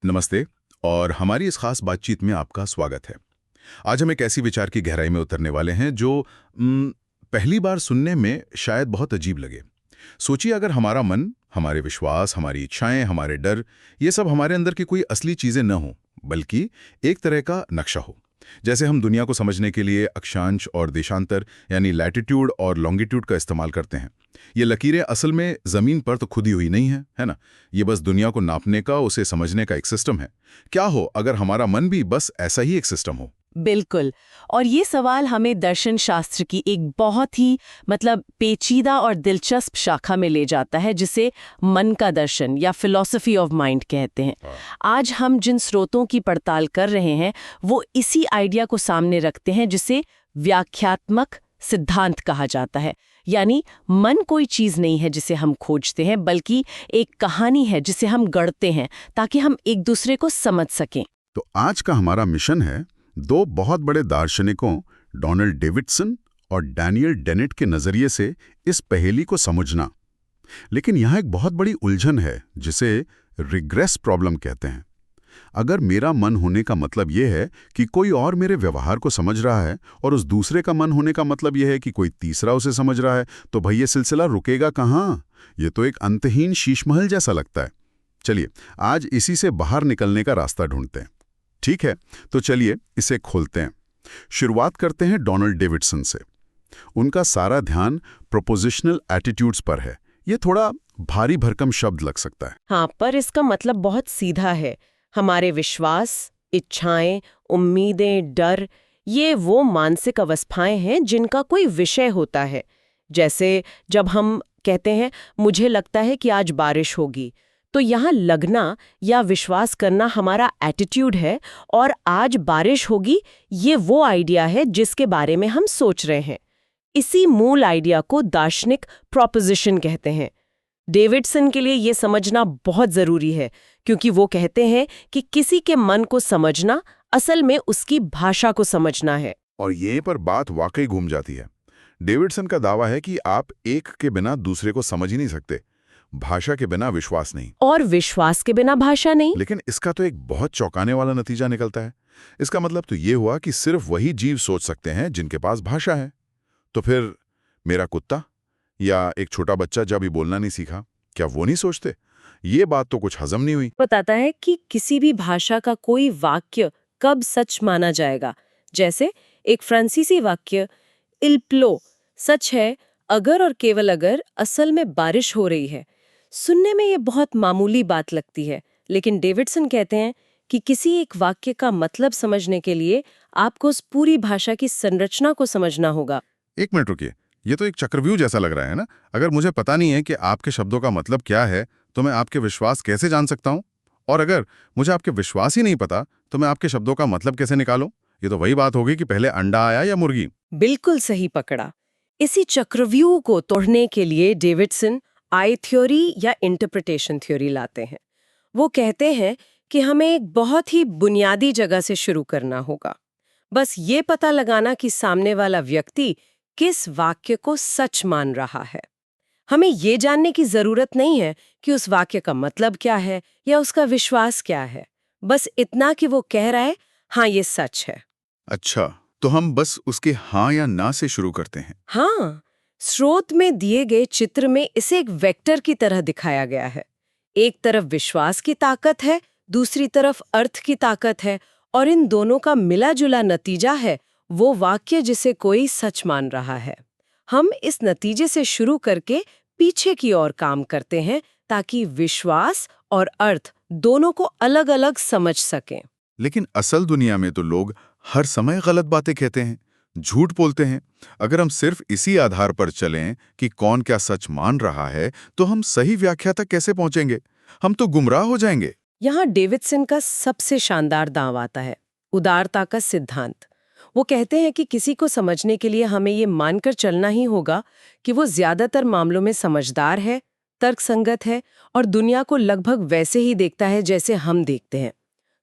नमस्ते और हमारी इस खास बातचीत में आपका स्वागत है। आज हम एक ऐसी विचार की गहराई में उतरने वाले हैं जो पहली बार सुनने में शायद बहुत अजीब लगे। सोचिए अगर हमारा मन, हमारे विश्वास, हमारी इच्छाएं, हमारे डर, ये सब हमारे अंदर की कोई असली चीजें न हो, बल्कि एक तरह का नक्शा हो। जैसे हम दुनिया को समझने के लिए अक्षांश और देशांतर यानी लैटिट्यूड और लॉन्गिट्यूड का इस्तेमाल करते हैं। ये लकीरें असल में जमीन पर तो खुदी हुई नहीं है ना? ये बस दुनिया को नापने का, उसे समझने का एक सिस्टम है। क्या हो अगर हमारा मन भी बस ऐसा ही एक सिस्टम हो? बिल्कुल। और ये सवाल हमें दर्शन शास्त्र की एक बहुत ही पेचीदा और दिलचस्प शाखा में ले जाता है, जिसे मन का दर्शन या फिलॉसफी ऑफ माइंड कहते हैं। आज हम जिन स्रोतों की पड़ताल कर रहे हैं वो इसी आइडिया को सामने रखते हैं, जिसे व्याख्यात्मक सिद्धांत कहा जाता है। यानी मन कोई चीज नहीं है जिसे हम खोजते हैं, बल्कि एक कहानी है जिसे हम गढ़ते हैं ताकि हम एक दूसरे को समझ सकें। तो आज का हमारा मिशन है दो बहुत बड़े दार्शनिकों डोनाल्ड डेविडसन और डैनियल डेनेट के नजरिए से इस पहेली को समझना। लेकिन यहाँ एक बहुत बड़ी उलझन है जिसे रिग्रेस प्रॉब्लम कहते हैं। अगर मेरा मन होने का मतलब यह है कि कोई और मेरे व्यवहार को समझ रहा है और उस दूसरे का मन होने का मतलब यह है कि कोई तीसरा उसे समझ रहा है, तो भाई ये सिलसिला रुकेगा कहाँ? ये तो एक अंतहीन शीशमहल जैसा लगता है। चलिए आज इसी से बाहर निकलने का रास्ता ढूंढते हैं। ठीक है, तो चलिए इसे खोलते हैं। शुरुआत करते हैं डोनाल्ड डेविडसन से। उनका सारा ध्यान प्रोपोजिशनल एटीट्यूड्स पर है। ये थोड़ा भारी भरकम शब्द लग सकता है। हाँ, पर इसका मतलब बहुत सीधा है। हमारे विश्वास, इच्छाएं, उम्मीदें, डर, ये वो मानसिक अवस्थाएं हैं जिनका कोई विषय होता है। जैसे जब हम कहते हैं मुझे लगता है कि आज बारिश होगी, तो यहाँ लगना या विश्वास करना हमारा एटीट्यूड है, और आज बारिश होगी ये वो आइडिया है जिसके बारे में हम सोच रहे हैं। इसी मूल आइडिया को दार्शनिक प्रोपोजिशन कहते हैं। डेविडसन के लिए ये समझना बहुत जरूरी है, क्योंकि वो कहते हैं कि किसी के मन को समझना असल में उसकी भाषा को समझना है। और ये पर बात वाकई घूम जाती है। डेविडसन का दावा है कि आप एक के बिना दूसरे को समझ ही नहीं सकते, भाषा के बिना विश्वास नहीं, और विश्वास के बिना भाषा नहीं। लेकिन इसका तो एक बहुत चौंकाने वाला नतीजा निकलता है। इसका मतलब तो ये हुआ कि सिर्फ वही जीव सोच सकते हैं जिनके पास भाषा है। तो फिर मेरा कुत्ता या एक छोटा बच्चा जब भी बोलना नहीं सीखा, क्या वो नहीं सोचते? ये बात तो कुछ हजम नहीं हुई। बताता है कि किसी भी भाषा का कोई वाक्य कब सच माना जाएगा। जैसे एक फ्रांसीसी वाक्य इल प्लो, सच है अगर और केवल अगर असल में बारिश हो रही है। सुनने में ये बहुत मामूली बात लगती है, लेकिन डेविडसन कहते हैं कि किसी एक वाक्य का मतलब समझने के लिए आपको उस पूरी भाषा की संरचना को समझना होगा। एक मिनट रुकिए, ये तो एक चक्रव्यूह जैसा लग रहा है ना? अगर मुझे पता नहीं है कि आपके शब्दों का मतलब क्या है, तो मैं आपके विश्वास कैसे जान सकता हूँ? और अगर मुझे आपके विश्वास ही नहीं पता, तो मैं आपके शब्दों का मतलब कैसे निकालूं? ये तो वही बात होगी कि पहले अंडा आया या मुर्गी। बिल्कुल सही पकड़ा। इसी चक्रव्यूह को तोड़ने के लिए डेविडसन आई थ्योरी या इंटरप्रिटेशन थ्योरी लाते हैं। वो कहते हैं कि हमें एक बहुत ही बुनियादी जगह से शुरू करना होगा। बस ये पता लगाना कि सामने वाला व्यक्ति किस वाक्य को सच मान रहा है। हमें ये जानने की जरूरत नहीं है कि उस वाक्य का मतलब क्या है या उसका विश्वास क्या है। बस इतना कि वो कह रहा है हाँ ये सच है। अच्छा, तो हम बस उसके हाँ या ना से शुरू करते हैं। हाँ, स्रोत में दिए गए चित्र में इसे एक वेक्टर की तरह दिखाया गया है। एक तरफ विश्वास की ताकत है, दूसरी तरफ अर्थ की ताकत है, और इन दोनों का मिला जुला नतीजा है वो वाक्य जिसे कोई सच मान रहा है। हम इस नतीजे से शुरू करके पीछे की ओर काम करते हैं ताकि विश्वास और अर्थ दोनों को अलग अलग समझ सकें। लेकिन असल दुनिया में तो लोग हर समय गलत बातें कहते हैं, झूठ बोलते हैं। अगर हम सिर्फ इसी आधार पर चलें कि कौन क्या सच मान रहा है, तो हम सही व्याख्या तक कैसे पहुंचेंगे? हम तो गुमराह हो जाएंगे। यहाँ डेविडसन का सबसे शानदार दांव आता है, उदारता का सिद्धांत। वो कहते हैं कि किसी को समझने के लिए हमें ये मानकर चलना ही होगा कि वो ज्यादातर मामलों में समझदार है, तर्कसंगत है और दुनिया को लगभग वैसे ही देखता है जैसे हम देखते हैं।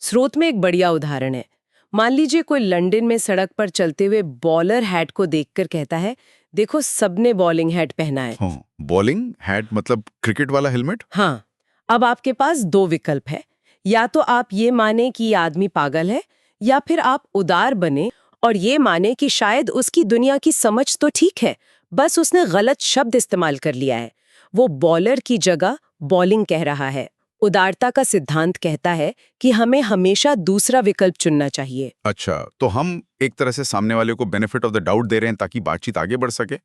स्रोत में एक बढ़िया उदाहरण है। मान लीजिए कोई लंदन में सड़क पर चलते हुए बॉलर हैट को देखकर कहता है, देखो सबने बॉलिंग हैट पहना है। हाँ, बॉलिंग हैट मतलब क्रिकेट वाला हेलमेट? हाँ, अब आपके पास दो विकल्प है। या तो आप ये माने कि ये आदमी पागल है, या फिर आप उदार बने और ये माने कि शायद उसकी दुनिया की समझ तो ठीक है, बस उसने गलत शब्द इस्तेमाल कर लिया है। वो बॉलर की जगह बॉलिंग कह रहा है। उदारता का सिद्धांत कहता है कि हमें हमेशा दूसरा विकल्प चुनना चाहिए। अच्छा, तो हम एक तरह से सामने वाले को बेनिफिट ऑफ द डाउट दे रहे हैं ताकि बातचीत आगे बढ़ सके।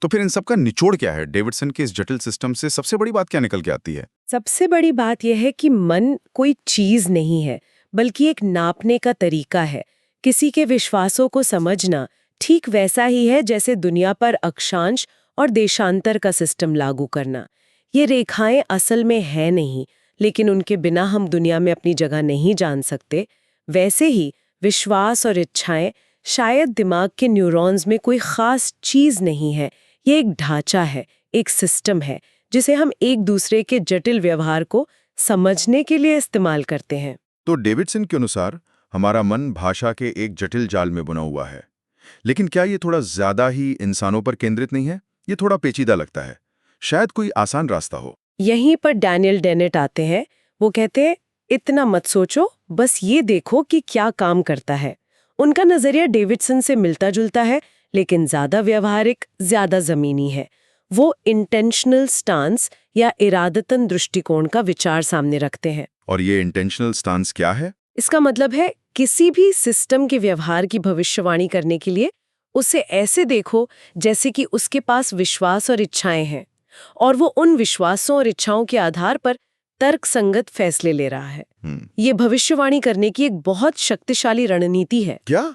तो फिर इन सब का निचोड़ क्या है? डेविडसन के इस जटिल सिस्टम से सबसे बड़ी बात क्या निकल के आती है? सबसे बड़ी बात यह है कि मन कोई चीज नहीं है, बल्कि एक नापने का तरीका है। किसी के विश्वासों को समझना ठीक वैसा ही है जैसे दुनिया पर अक्षांश और देशांतर का सिस्टम लागू करना। ये रेखाएं असल में है नहीं, लेकिन उनके बिना हम दुनिया में अपनी जगह नहीं जान सकते। वैसे ही विश्वास और इच्छाएं शायद दिमाग के न्यूरॉन्स में कोई खास चीज नहीं है। ये एक ढांचा है, एक सिस्टम है, जिसे हम एक दूसरे के जटिल व्यवहार को समझने के लिए इस्तेमाल करते हैं। तो डेविडसन के अनुसार हमारा मन भाषा के एक जटिल जाल में बुना हुआ है। लेकिन क्या ये थोड़ा ज्यादा ही इंसानों पर केंद्रित नहीं है? ये थोड़ा पेचीदा लगता है। शायद कोई आसान रास्ता हो। यहीं पर डैनियल डेनेट आते हैं। वो कहते हैं, इतना मत सोचो, बस ये देखो कि क्या काम करता है। उनका नजरिया डेविडसन से मिलता जुलता है, लेकिन ज्यादा व्यवहारिक, ज्यादा जमीनी है। वो इंटेंशनल स्टांस या इरादतन दृष्टिकोण का विचार सामने रखते हैं। और ये इंटेंशनल स्टांस क्या है? इसका मतलब है किसी भी सिस्टम के व्यवहार की भविष्यवाणी करने के लिए उसे ऐसे देखो जैसे कि उसके पास विश्वास और इच्छाएं हैं, और वो उन विश्वासों और इच्छाओं के आधार पर तर्कसंगत फैसले ले रहा है। ये भविष्यवाणी करने की एक बहुत शक्तिशाली रणनीति है। क्या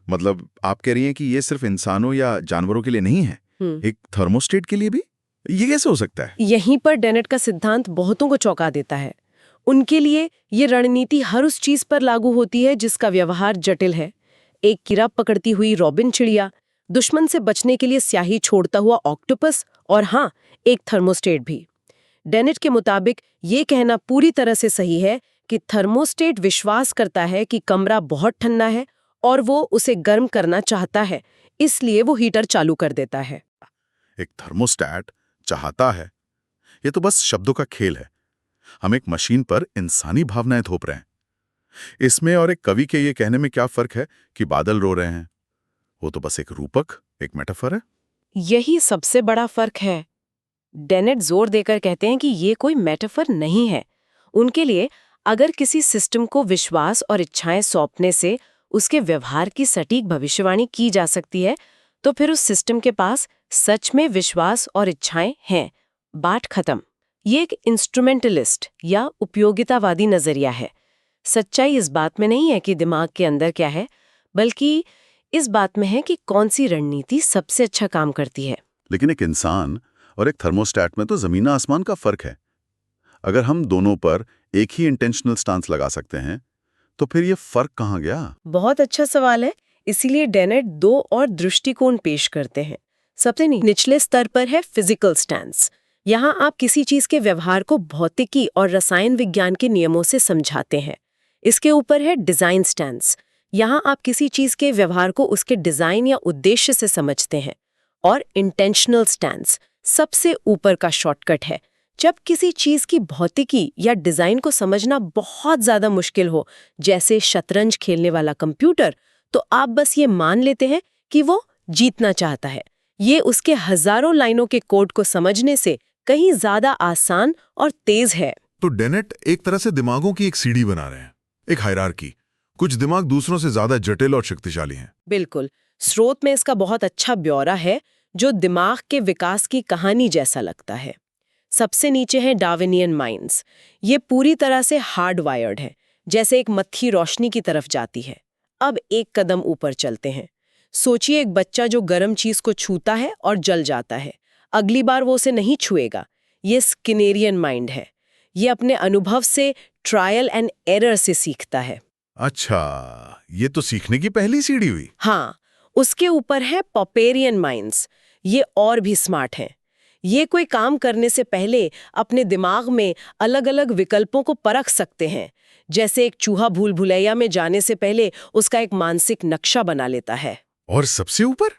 मतलब आप कह रही हैं कि ये सिर्फ इंसानों या जानवरों के लिए नहीं है, एक थर्मोस्टेट के लिए भी? ये कैसे हो सकता है? यहीं पर डेनेट का सिद्धांत बहुतों को चौंका देता है। उनके लिए ये रणनीति हर उस चीज पर लागू होती है जिसका व्यवहार जटिल है। एक कीड़ा पकड़ती हुई रॉबिन चिड़िया, दुश्मन से बचने के लिए स्याही छोड़ता हुआ ऑक्टोपस, और हाँ, एक थर्मोस्टेट भी। डेनेट के मुताबिक ये कहना पूरी तरह से सही है कि थर्मोस्टेट विश्वास करता है कि कमरा बहुत ठंडा है और वो उसे गर्म करना चाहता है, इसलिए वो हीटर चालू कर देता है। एक थर्मोस्टैट चाहता है, ये तो बस शब्दों का खेल है। हम एक मशीन पर इंसानी भावनाएं थोप रहे हैं। इसमें और एक कवि के ये कहने में क्या फर्क है कि बादल रो रहे हैं? वो तो बस एक रूपक, एक मेटाफर है। यही सबसे बड़ा फर्क है। डेनेट जोर देकर कहते हैं कि ये कोई मेटाफर नहीं है। उनके लिए अगर किसी सिस्टम को विश्वास और इच्छाएं सौंपने से उसके व्यवहार की सटीक भविष्यवाणी की जा सकती है, तो फिर उस सिस्टम के पास सच में विश्वास और इच्छाएं हैं। बात खत्म। ये एक इंस्ट्रूमेंटलिस्ट या उपयोगितावादी नजरिया है। सच्चाई इस बात में नहीं है कि दिमाग के अंदर क्या है, बल्कि इस बात में है कि कौन सी रणनीति सबसे अच्छा काम करती है। लेकिन एक इंसान और एक थर्मोस्टैट में तो जमीन आसमान का फर्क है। अगर हम दोनों पर एक ही इंटेंशनल स्टांस लगा सकते हैं, तो फिर ये फर्क कहाँ गया? बहुत अच्छा सवाल है। इसीलिए डेनेट दो और दृष्टिकोण पेश करते हैं। सबसे निचले स्तर पर है फिजिकल स्टांस। यहाँ आप किसी चीज के व्यवहार को भौतिकी और रसायन विज्ञान के नियमों से समझाते हैं। इसके ऊपर है डिजाइन स्टांस। यहाँ आप किसी चीज के व्यवहार को उसके डिजाइन या उद्देश्य से समझते हैं। और इंटेंशनल स्टांस सबसे ऊपर का शॉर्टकट है। जब किसी चीज की भौतिकी या डिजाइन को समझना बहुत ज्यादा मुश्किल हो, जैसे शतरंज खेलने वाला कंप्यूटर, तो आप बस ये मान लेते हैं कि वो जीतना चाहता है। ये उसके हजारों लाइनों के कोड को समझने से कहीं ज्यादा आसान और तेज है। तो डेनेट एक तरह से दिमागों की एक सीढ़ी बना रहे हैं, एक हायरार्की। कुछ दिमाग दूसरों से ज्यादा जटिल और शक्तिशाली हैं। बिल्कुल। स्रोत में इसका बहुत अच्छा ब्यौरा है, जो दिमाग के विकास की कहानी जैसा लगता है। सबसे नीचे हैं डार्विनियन माइंड्स। ये पूरी तरह से हार्ड वायर्ड है, जैसे एक मक्खी रोशनी की तरफ जाती है। अब एक कदम ऊपर चलते हैं। सोचिए एक बच्चा जो गर्म चीज को छूता है और जल जाता है। अगली बार वो उसे नहीं छुएगा। ये स्किनेरियन माइंड है। ये अपने अनुभव से, ट्रायल एंड एरर से सीखता है। अच्छा, ये तो सीखने की पहली सीढ़ी हुई। हाँ, उसके ऊपर है पॉपेरियन माइंड्स। ये और भी स्मार्ट हैं। ये कोई काम करने से पहले अपने दिमाग में अलग अलग विकल्पों को परख सकते हैं। जैसे एक चूहा भूल भुलैया में जाने से पहले उसका एक मानसिक नक्शा बना लेता है। और सबसे ऊपर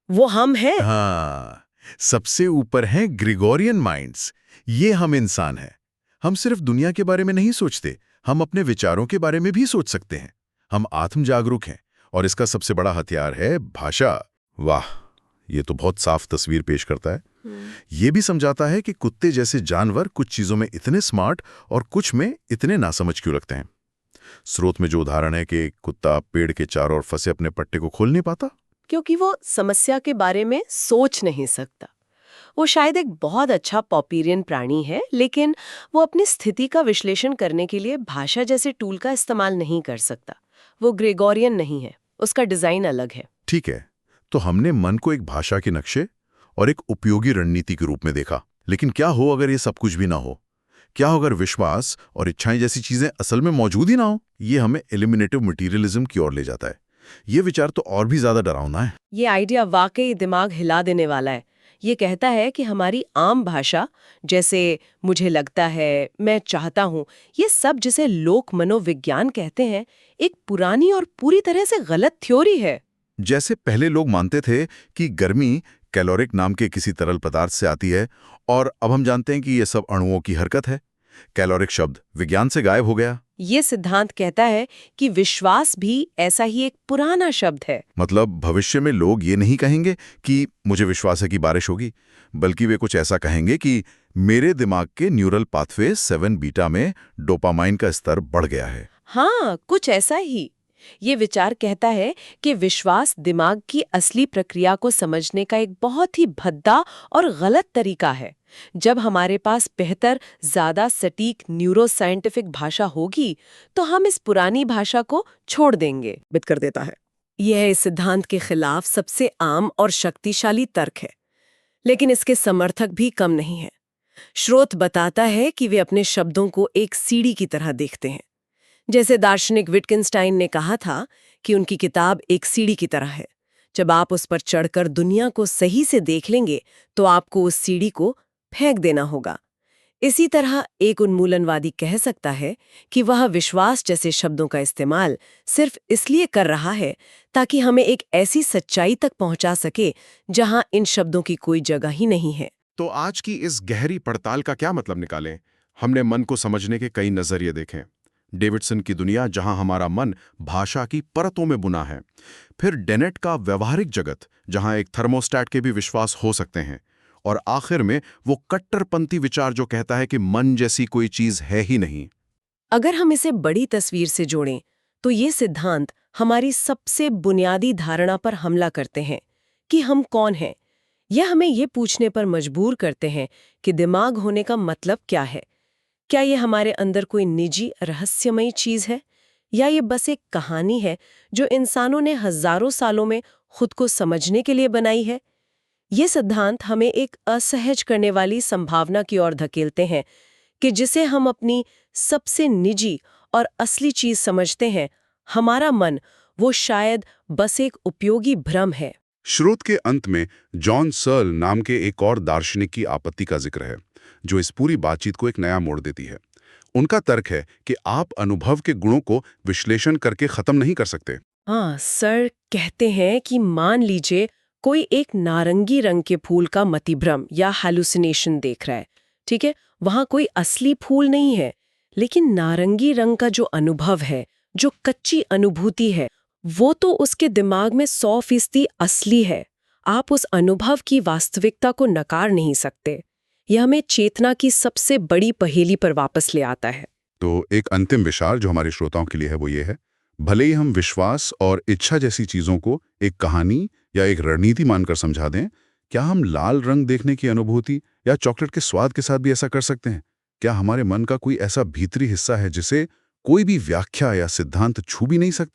वो हम हैं। हाँ, सबसे ऊपर हैं ग्रिगोरियन माइंड्स। ये हम इंसान हैं। हम सिर्फ दुनिया के बारे में नहीं सोचते, हम अपने विचारों के बारे में भी सोच सकते हैं। हम आत्म जागरूक हैं और इसका सबसे बड़ा हथियार है भाषा। वाह, ये तो बहुत साफ तस्वीर पेश करता है। ये भी समझाता है कि कुत्ते जैसे जानवर कुछ चीजों में इतने स्मार्ट और कुछ में इतने नासमझ क्यों लगते हैं। स्रोत में जो उदाहरण है कि कुत्ता पेड़ के चारों ओर फंसे अपने पट्टे को खोल नहीं पाता, क्योंकि वो समस्या के बारे में सोच नहीं सकता। वो शायद एक बहुत अच्छा पॉपीरियन प्राणी है, लेकिन वो अपनी स्थिति का विश्लेषण करने के लिए भाषा जैसे टूल का इस्तेमाल नहीं कर सकता। वो ग्रेगोरियन नहीं है, उसका डिजाइन अलग है। ठीक है, तो हमने मन को एक भाषा के नक्शे और एक उपयोगी रणनीति के रूप में देखा। लेकिन क्या हो अगर ये सब कुछ भी ना हो? क्या हो अगर विश्वास और इच्छाएं जैसी चीजें असल में मौजूद ही ना हो? ये हमें एलिमिनेटिव मटीरियलिज्म की ओर ले जाता है। ये विचार तो और भी ज्यादा डरावना है। ये आइडिया वाकई दिमाग हिला देने वाला है। ये कहता है कि हमारी आम भाषा, जैसे मुझे लगता है, मैं चाहता हूँ, ये सब जिसे लोक मनोविज्ञान कहते हैं, एक पुरानी और पूरी तरह से गलत थ्योरी है। जैसे पहले लोग मानते थे कि गर्मी कैलोरिक नाम के किसी तरल पदार्थ से आती है, और अब हम जानते हैं कि ये सब अणुओं की हरकत है। कैलोरिक शब्द विज्ञान से गायब हो गया। ये सिद्धांत कहता है कि विश्वास भी ऐसा ही एक पुराना शब्द है। मतलब भविष्य में लोग ये नहीं कहेंगे कि मुझे विश्वास है कि बारिश होगी, बल्कि वे कुछ ऐसा कहेंगे कि मेरे दिमाग के न्यूरल पाथवे 7 बीटा में डोपामाइन का स्तर बढ़ गया है। हाँ, कुछ ऐसा ही। ये विचार कहता है कि विश्वास दिमाग की असली प्रक्रिया को समझने का एक बहुत ही भद्दा और गलत तरीका है। जब हमारे पास बेहतर, ज्यादा सटीक न्यूरोसाइंटिफिक भाषा होगी, तो हम इस पुरानी भाषा को छोड़ देंगे। बित कर देता है। यह इस सिद्धांत के खिलाफ सबसे आम और शक्तिशाली तर्क है, लेकिन इसके समर्थक भी कम नहीं है। स्रोत बताता है कि वे अपने शब्दों को एक सीढ़ी की तरह देखते हैं। जैसे दार्शनिक विटकिंस्टाइन ने कहा था कि उनकी किताब एक सीढ़ी की तरह है। जब आप उस पर चढ़कर दुनिया को सही से देख लेंगे, तो आपको उस सीढ़ी को फेंक देना होगा। इसी तरह एक उन्मूलनवादी कह सकता है कि वह विश्वास जैसे शब्दों का इस्तेमाल सिर्फ इसलिए कर रहा है ताकि हमें एक ऐसी सच्चाई तक पहुंचा सके जहां इन शब्दों की कोई जगह ही नहीं है। तो आज की इस गहरी पड़ताल का क्या मतलब निकालें? हमने मन को समझने के कई नजरिए देखे। डेविडसन की दुनिया, जहां हमारा मन भाषा की परतों में बुना है। फिर डेनेट का व्यवहारिक जगत, जहां एक थर्मोस्टैट के भी विश्वास हो सकते हैं। और आखिर में वो कट्टरपंथी विचार जो कहता है कि मन जैसी कोई चीज है ही नहीं। अगर हम इसे बड़ी तस्वीर से जोड़ें, तो ये सिद्धांत हमारी सबसे बुनियादी धारणा पर हमला करते हैं कि हम कौन हैं। यह हमें ये पूछने पर मजबूर करते हैं कि दिमाग होने का मतलब क्या है। क्या ये हमारे अंदर कोई निजी रहस्यमयी चीज है, या ये बस एक कहानी है जो इंसानों ने हजारों सालों में खुद को समझने के लिए बनाई है। ये सिद्धांत हमें एक असहज करने वाली संभावना की ओर धकेलते हैं कि जिसे हम अपनी सबसे निजी और असली चीज समझते हैं, हमारा मन, वो शायद बस एक उपयोगी भ्रम है। स्रोत के अंत में जॉन सर्ल नाम के एक और दार्शनिक की आपत्ति का जिक्र है, जो इस पूरी बातचीत को एक नया मोड़ देती है। उनका तर्क है कि आप अनुभव के गुणों को विश्लेषण करके खत्म नहीं कर सकते। हाँ, सर कहते हैं कि मान लीजिए कोई एक नारंगी रंग के फूल का मतिभ्रम या हैलुसिनेशन देख रहा है, ठीक है? वहां कोई असली फूल नहीं है, लेकिन नारंगी रंग का जो अनुभव है, जो कच्ची अनुभूति है, वो तो उसके दिमाग में 100% असली है। आप उस अनुभव की वास्तविकता को नकार नहीं सकते। यह हमें चेतना की सबसे बड़ी पहेली पर वापस ले आता है। तो एक अंतिम विचार जो हमारे श्रोताओं के लिए है वो ये है, भले ही हम विश्वास और इच्छा जैसी चीजों को एक कहानी या एक रणनीति मानकर समझा दें, क्या हम लाल रंग देखने की अनुभूति या चॉकलेट के स्वाद के साथ भी ऐसा कर सकते हैं? क्या हमारे मन का कोई ऐसा भीतरी हिस्सा है जिसे कोई भी व्याख्या या सिद्धांत छू भी नहीं सकता?